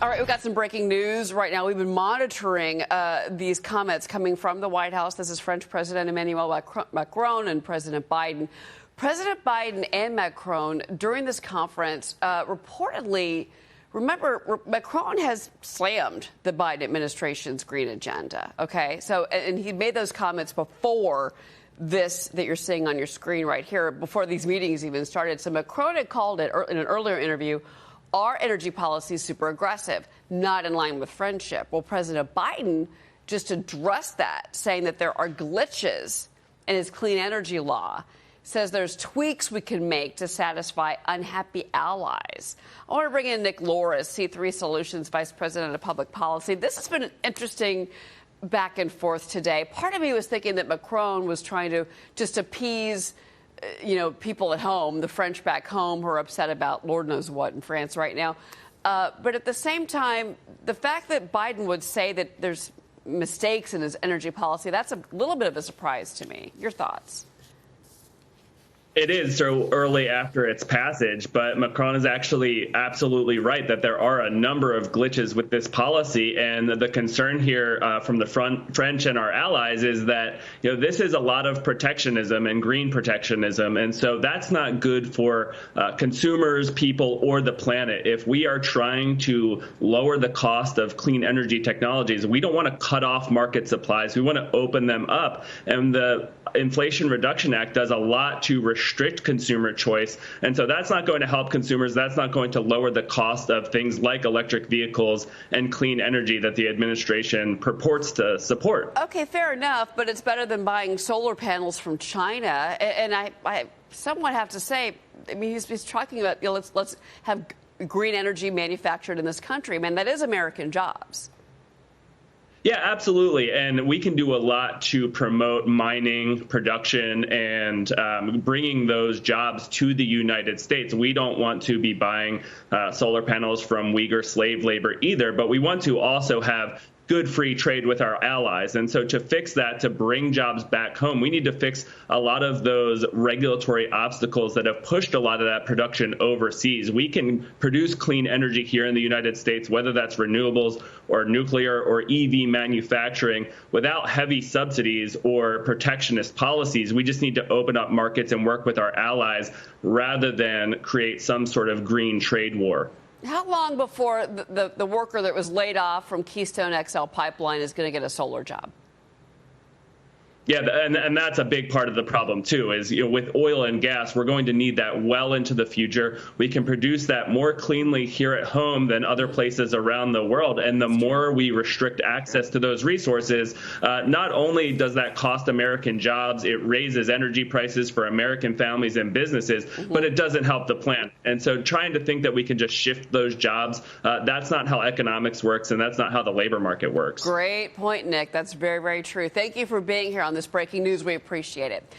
All right, we've got some breaking news right now. We've been monitoring these comments coming from the White House. This is French President Emmanuel Macron and President Biden. President Biden and Macron, during this conference, reportedly, remember, Macron has slammed the Biden administration's green agenda, okay? So, and he made those comments before this that you're seeing on your screen right here, before these meetings even started. So Macron had called it in an earlier interview, our energy policy is super aggressive, not in line with friendship. Well, President Biden just addressed that, saying that there are glitches in his clean energy law, says there's tweaks we can make to satisfy unhappy allies. I want to bring in Nick Loris, C3 Solutions Vice President of Public Policy. This has been an interesting back and forth today. Part of me was thinking that Macron was trying to just appease people at home, the French back home who are upset about Lord knows what in France right now. But at the same time, the fact that Biden would say that there's mistakes in his energy policy, that's a little bit of a surprise to me. Your thoughts? It is so early after its passage, but Macron is actually absolutely right that there are a number of glitches with this policy. And the concern here from the French and our allies is that, this is a lot of protectionism and green protectionism. And so that's not good for consumers, people, or the planet. If we are trying to lower the cost of clean energy technologies, we don't want to cut off market supplies. We want to open them up. And the Inflation Reduction Act does a lot to restrict consumer choice. And so that's not going to help consumers. That's not going to lower the cost of things like electric vehicles and clean energy that the administration purports to support. OK, fair enough. But it's better than buying solar panels from China. And I somewhat have to say, I mean, he's talking about, let's have green energy manufactured in this country. Man, that is American jobs. Yeah, absolutely. And we can do a lot to promote mining, production, and bringing those jobs to the United States. We don't want to be buying solar panels from Uyghur slave labor either, but we want to also have good free trade with our allies. And so to fix that, to bring jobs back home, we need to fix a lot of those regulatory obstacles that have pushed a lot of that production overseas. We can produce clean energy here in the United States, whether that's renewables or nuclear or EV manufacturing, without heavy subsidies or protectionist policies. We just need to open up markets and work with our allies rather than create some sort of green trade war. How long before the worker that was laid off from Keystone XL pipeline is going to get a solar job? Yeah, and that's a big part of the problem, too, is with oil and gas, we're going to need that well into the future. We can produce that more cleanly here at home than other places around the world. And the more we restrict access to those resources, not only does that cost American jobs, it raises energy prices for American families and businesses, but it doesn't help the planet. And so trying to think that we can just shift those jobs, that's not how economics works, and that's not how the labor market works. Great point, Nick. That's very, very true. Thank you for being here on this breaking news. We appreciate it.